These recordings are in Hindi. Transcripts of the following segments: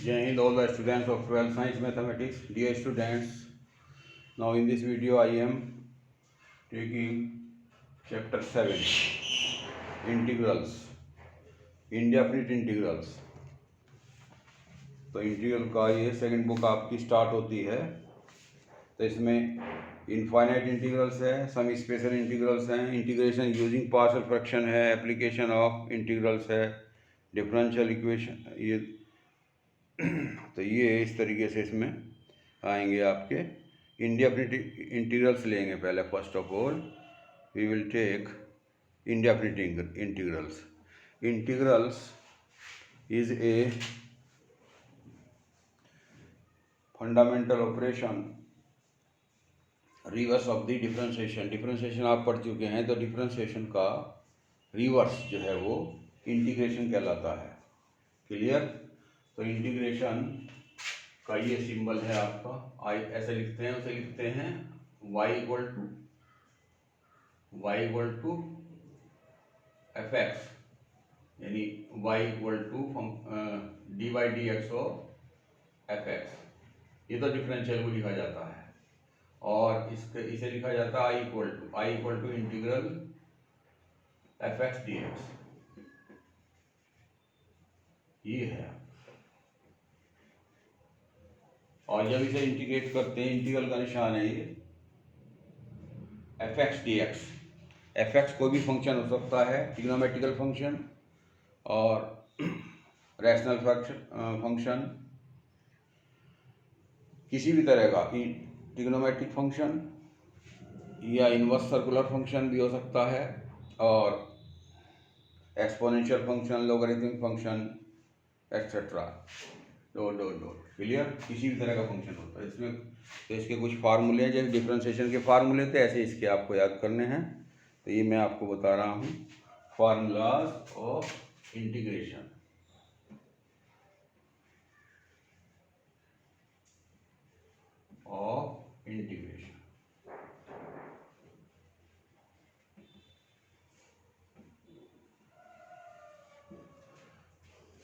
Jai Hind, all the students of 12th Science Mathematics. Dear students, now in this video I am taking chapter 7, integrals, indefinite integrals. तो इंटीग्रल का ये सेकंड बुक आपकी स्टार्ट होती है। तो इसमें इनफाइनाइट इंटीग्रल्स है, सम स्पेशल इंटीग्रल्स हैं, इंटीग्रेशन यूजिंग पार्शियल फ्रैक्शन है, एप्लीकेशन ऑफ इंटीग्रल्स है, डिफरेंशियल इक्वेशन, ये तो ये इस तरीके से इसमें आएंगे आपके इंडेफिनिट इंटीग्रल्स लेंगे। पहले first of all we will take indefinite integrals. Integrals is a fundamental operation reverse of the differentiation. Differentiation आप पढ़ चुके हैं, तो डिफरेंशिएशन का रिवर्स जो है वो इंटीग्रेशन कहलाता है। क्लियर? तो इंटीग्रेशन का ये सिंबल है आपका आई, ऐसे लिखते हैं, उसे लिखते हैं y equal to F X, यानी y equal to D by D X of F X. ये तो डिफरेंशियल को लिखा जाता है। और इसे लिखा जाता है I equal to integral f x D x. ये है। और जब इसे इंटीग्रेट करते हैं, इंटीग्रल का निशान है ये F x D x. F x कोई भी फंक्शन हो सकता है, ट्रिग्नोमेट्रिकल फंक्शन और रैशनल फंक्शन, किसी भी तरह का ट्रिग्नोमेट्रिक फंक्शन या इनवर्स सर्कुलर फंक्शन भी हो सकता है, और exponential function, logarithmic function etcetera, dot dot dot. Clear? किसी भी तरह का फंक्शन होता है इसमें। तो इसके कुछ फार्मूले हैं, जैसे डिफरेंशिएशन के फार्मूले थे, ऐसे इसके आपको याद करने हैं। तो ये मैं आपको बता रहा हूँ, formulas of integration. Of integration,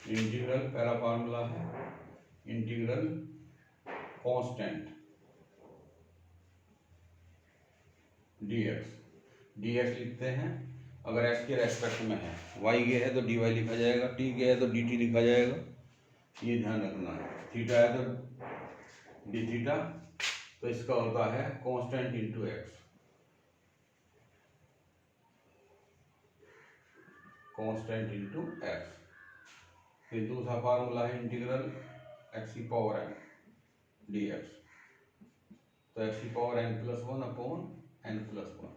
integral पहला फार्मूला है इंटीग्रल कांस्टेंट dx। dx लिखते हैं अगर x के रेस्पेक्ट में है, y ये है तो dy लिखा जाएगा, t ये है तो dt लिखा जाएगा। ये ध्यान रखना है। थीटा है तो d थीटा, तो इसका होता है constant into x. Constant into x. फिर दूसरा फार्मूला है इंटीग्रल एक्स की पावर n dx। तो एक्स की power n plus one upon n plus one.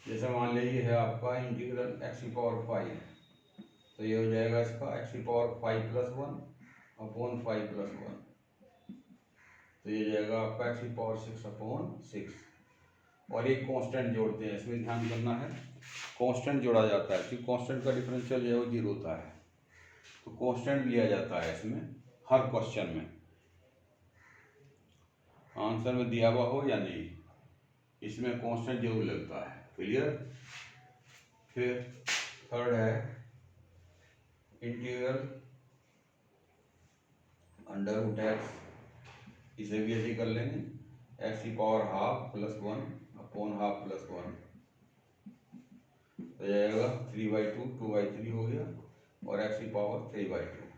जैसे मान लीजिए है आपका इंटीग्रल एक्स की पावर 5, तो ये हो जाएगा इसका एक्स की power 5 plus one upon 5 plus one. तो ये जाएगा आपका एक्स की पावर 6 अपॉन 6। और एक कांस्टेंट जोड़ते हैं, इसमें ध्यान करना है, कांस्टेंट जोड़ा जाता है क्योंकि कांस्टेंट का डिफरेंशियल जो है वो 0 होता है। तो कांस्टेंट लिया जाता है इसमें हर क्वेश्चन में, आंसर में दिया हुआ हो या नहीं, इसमें कांस्टेंट जरूर लगता है। क्लियर? फिर थर्ड है इंटीग्रल अंडर रूट एक्स। इसे भी ऐसे कर लेंगे, एक्स की power half plus one upon half plus one. तो जाएगा 3/2, 2/3 हो गया, और एक्स की पावर 3/2।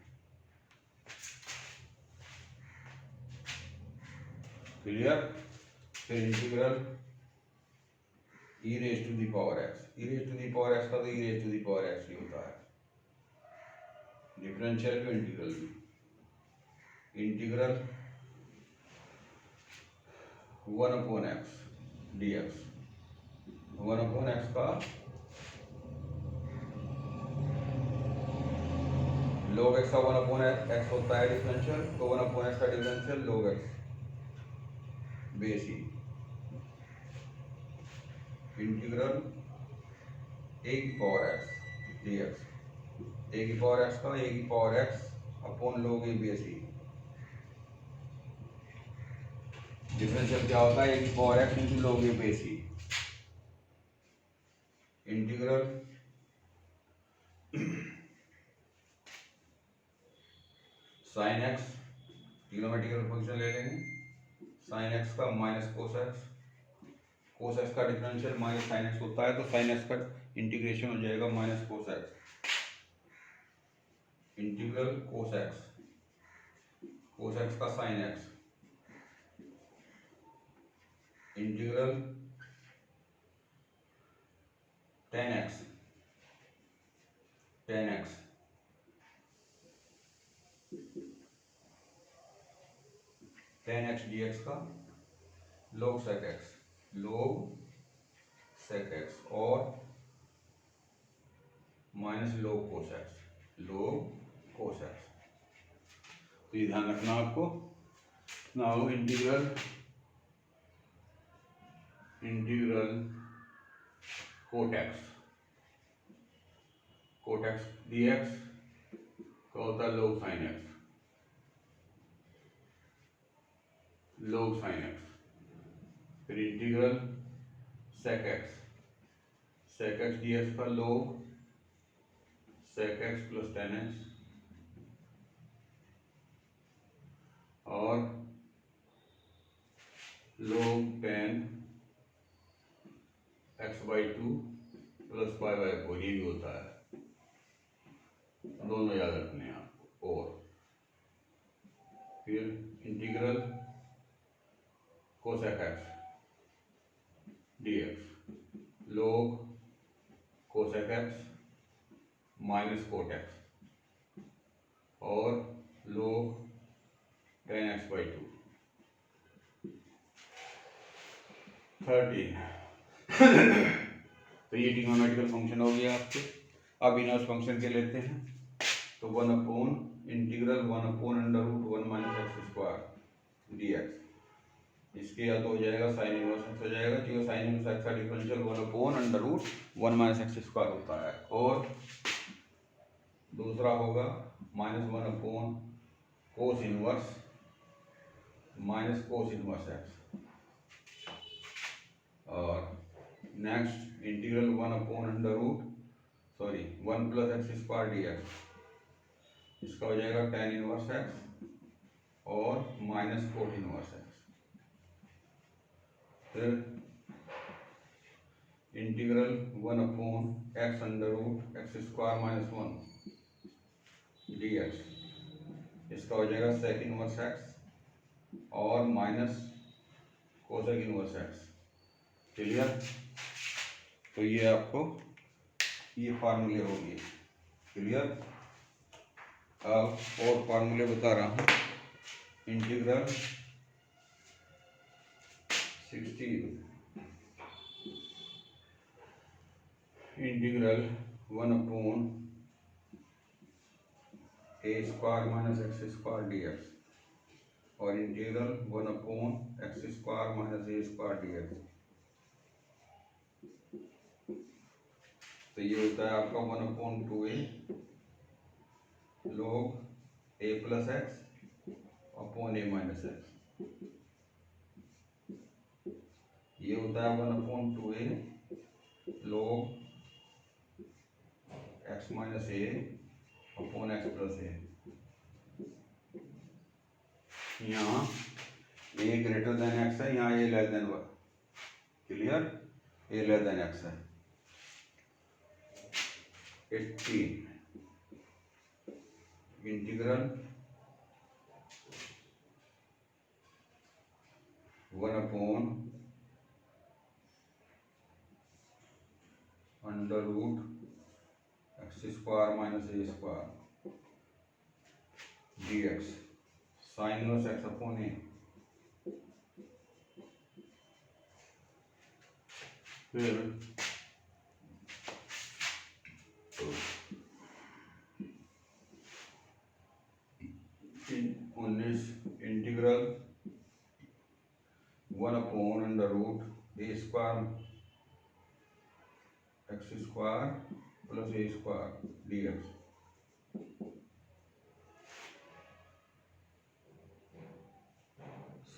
क्लियर? फिर integral e raise to the power x. E raise to the power x का तो e raise to the power x ही होता है। डिफरेंशियल को इंटीग्रल भी integral 1 upon x D x. 1 upon x का log x का 1 अपॉन एक्स होता है डिफरेंशियल, तो 1 अपॉन एक्स का differential log x base he. Integral a की पावर x dx। a की पावर x का a की power x upon log a base he. Differential क्या होता है? a की power x into log a base he. Integral sine x trigonometrical function ले लेंगे, साइन एक्स का minus cos x, cos x का डिफरेंशियल माइनस साइन एक्स होता है, तो साइन एक्स का इंटीग्रेशन हो जाएगा minus cos x, integral cos x, cos x का sine x, integral tan x, tan x, tan x D x का log sec x, log sec x और माइनस लोग कोस एक्स, लोग कोस एक्स। तो ये ध्यान रखना आपको। Now integral cot X, cot x D x का होता है log sine X, log sine X. फिर integral sec X, sec x D x का log sec x plus tan x और log tan X by two plus Y by four, ये भी होता है, दोनों याद रखने हैं आपको। और फिर integral cosec x D x, log cosec x minus cot x और log tan X by to. 13 तो ये ट्रिग्नोमेट्रिकल फंक्शन हो गया आपके। अब इनवर्स फंक्शन के लेते हैं, तो one upon integral one upon under root one minus x square D X, इसके या तो हो जाएगा साइन इनवर्स एक्स हो जाएगा, क्योंकि साइन इनवर्स एक्स का differential one upon under root one minus x square होता है, और दूसरा होगा minus one upon cos inverse minus cos inverse x, और next integral one upon under root sorry one plus x square D x, इसका हो जाएगा टेन इनवर्स एक्स और माइनस कोट इनवर्स एक्स। फिर integral one upon x under root x square minus one d x, इसका हो जाएगा सेक इनवर्स एक्स और minus cosec inverse x. Clear? तो ये आपको ये फार्मूले हो गए क्लियर। अब और फार्मूले बता रहा हूँ, integral 16 integral one upon a square minus x square D x और integral one upon x square minus a square D x. तो ये होता है आपका one upon two a log a plus x upon a minus x, ये होता है one upon two a log x minus a upon x plus a. यहाँ ए ग्रेटर देन एक्स है, यहाँ a less than one. Clear? A less than x है। 18 integral one upon under root x square minus a square D x sine inverse x upon a. फिर 19 integral one upon under root a square x square plus a square D x,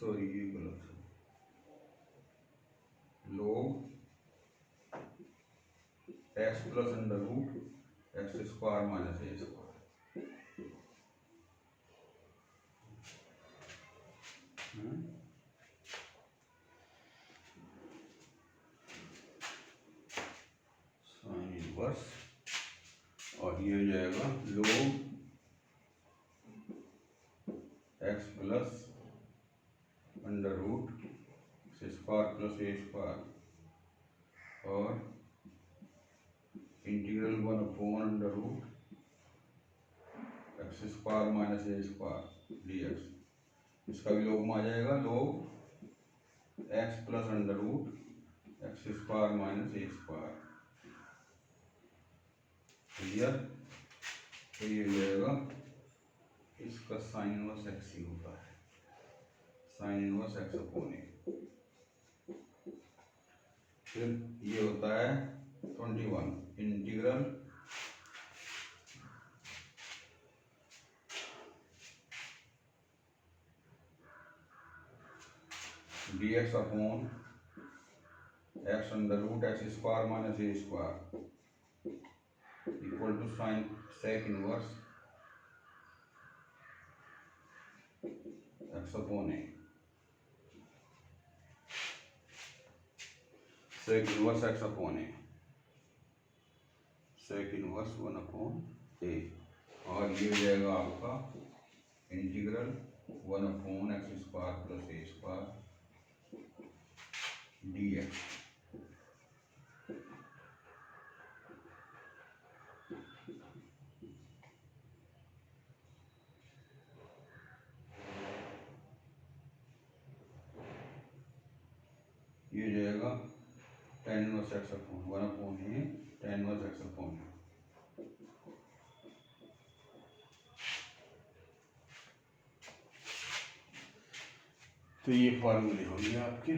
sorry ये गलत है, log x plus under root x square minus a square. Inverse, और ये हो जाएगा log x plus under root square plus a square और integral 1 under root x square minus a square D x. इसका भी लोग में आ जाएगा log x plus under root x square minus a square. Clear? तो ये हो जाएगा, इसका साइन इनवर्स एक्स ही होता है, sine inverse x upon a. फिर ये होता है 21 integral d x upon x under root x square minus a square equal to sine sec inverse x upon a. Sec inverse x upon a, sec inverse 1 upon a, और ये हो जाएगा आपका integral 1 upon x square plus a square D x. ये हो जाएगा tan inverse x upon 1 upon a tan inverse x upon ए। तो ये फॉर्मूले होंगे आपके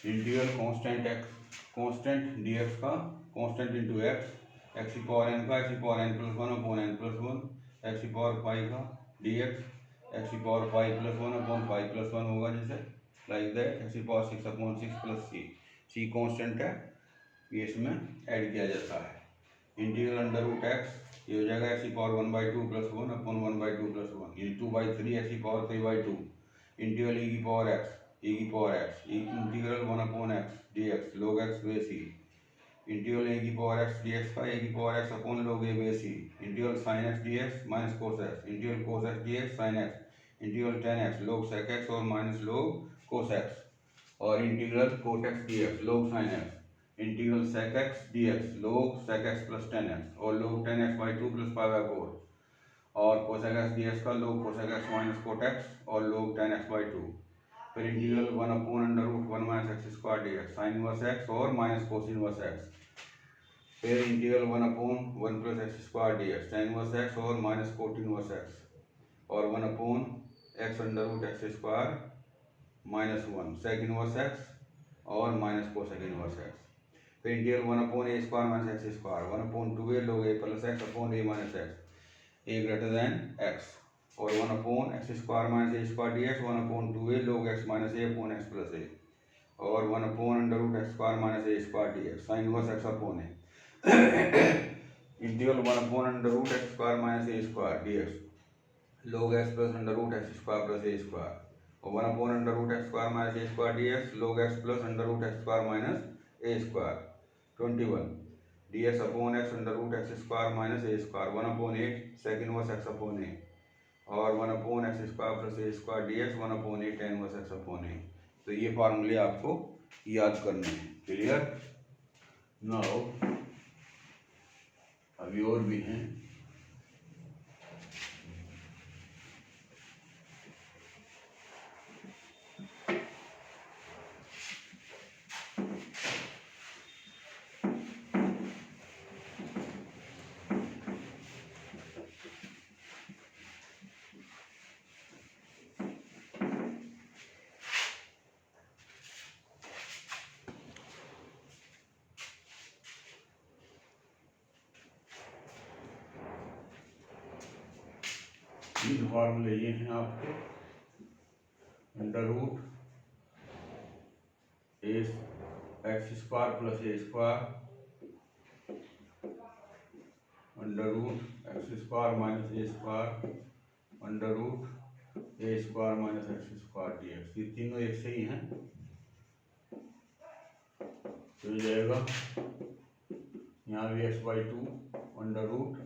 integral constant x, constant D x का कांस्टेंट इंटू एक्स, एक्स की पावर एन का एक्स की power N plus 1 upon N plus 1, x की पावर पाई का डी एक्स की power pi plus 1 upon pi plus 1 होगा, जैसे लाइक दैट एक्स की पावर 6 अपॉन 6 प्लस सी कांस्टेंट है, ये इसमें ऐड किया जाता है। इंटीग्रल अंडर रूट एक्स, ये हो जाएगा एक्स की पावर 1/2 प्लस 1 अपॉन 1/2 प्लस 1, ये 2/3 एक्स की पावर 3/2 इंटीग्रल ई की पावर एक्स, ई की power x, integral 1 upon x D x log x base e, integral ए की पावर एक्स डी एक्स का ए की power x upon log a base e, integral sine x D x minus cos x, integral cos x D x sine x, integral tan x log sec x और माइनस लोग कोस एक्स, और integral cot x D x log sine x, integral sec x D x log sec x plus tan x और लोग 10x/2 प्लस पाई/4, और कोसेक एक्स डी एक्स का log cosec x minus cot x और लोग 10x/2। फिर integral 1 upon under root 1 minus x square D x sine inverse x और माइनस कोस इनवर्स एक्स। फिर integral 1 upon 1 plus x square D x sine inverse x और माइनस कोट इनवर्स एक्स, और 1 upon x under root x square minus 1 sec inverse x और माइनस कोसेक इनवर्स एक्स। फिर integral 1 upon a square minus x square 1 upon 2a log a plus x upon a minus x a greater than x, और 1 upon x square minus a square D x 1 upon 2a log x minus a upon x plus a, और 1 upon under root x square minus a square D x sine inverse x upon a. Integral 1 upon under root x square minus a square D x log x plus under root x square plus a square, और 1 upon under root x square minus a square D x log x plus under root x square minus a square. 21 d x upon x under root x square minus a square 1 upon 8 sec inverse x upon a, और 1 upon x square plus a square D x 1 upon 8 tan inverse x upon ए। तो ये फार्मूले आपको याद करने हैं। क्लियर? नाउ अभी और भी हैं। ये फार्मूले ये हैं आपके under root a x square plus a square under root x square minus a square under root a square minus x square D x, ये तीनों एक से ही हैं। तो ये जाएगा यहाँ भी x/2 under root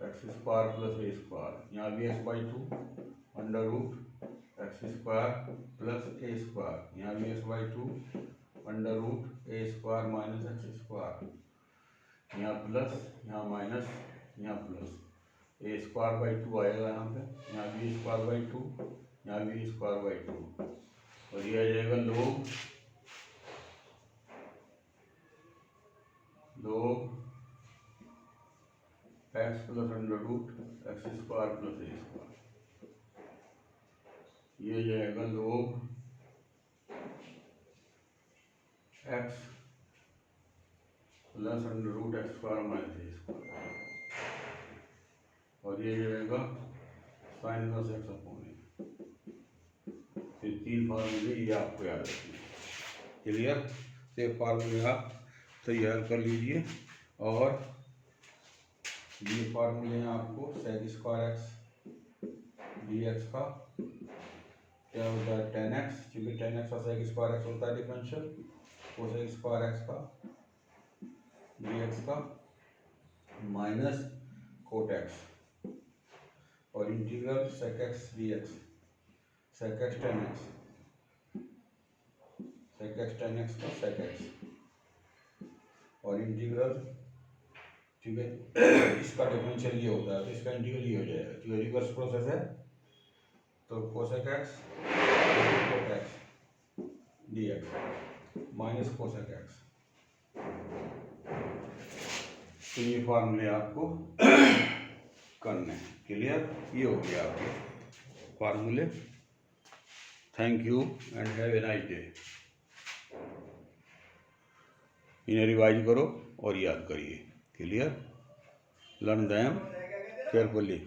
x square plus a square, यहाँ भी x/2 under root x square plus a square, यहाँ भी x/2 under root a square minus x square, यहाँ प्लस यहाँ माइनस यहाँ प्लस, ए स्क्वायर बाई 2 आएगा यहाँ पे, यहाँ भी स्क्वायर बाई 2, यहाँ भी स्क्वायर बाई 2, और ये आ जाएगा log x plus under root x square plus a square, ये जाएगा log x plus under root x square minus a square, और ये जाएगा sine inverse x upon a. ये 3 फार्मूले ये आपको याद रखने हैं। क्लियर? ये फार्मूले आप तैयार कर लीजिए, और ये फार्मूले हैं आपको sec square X D x का क्या होता है 10x, क्योंकि 10x का सेक स्क्वायर एक्स होता है डिफरेंशियल, कोसेक स्क्वायर एक्स का डी एक्स का माइनस कोट एक्स, और integral sec x D X, sec X 10x, sec X 10x का सेक एक्स, और इंटीग्रल, ठीक है, इसका डिफरेंशियल ये होता है तो इसका इंटीग्रल ये हो जाएगा, क्योंकि रिवर्स प्रोसेस है, तो cosec X cot x D x minus cosec X. तो ये फार्मूले आपको करने हैं। क्लियर? ये हो गया आपके फार्मूले। Thank you and have a nice day. इन्हें रिवाइज करो और याद करिए। क्लियर? Learn them carefully.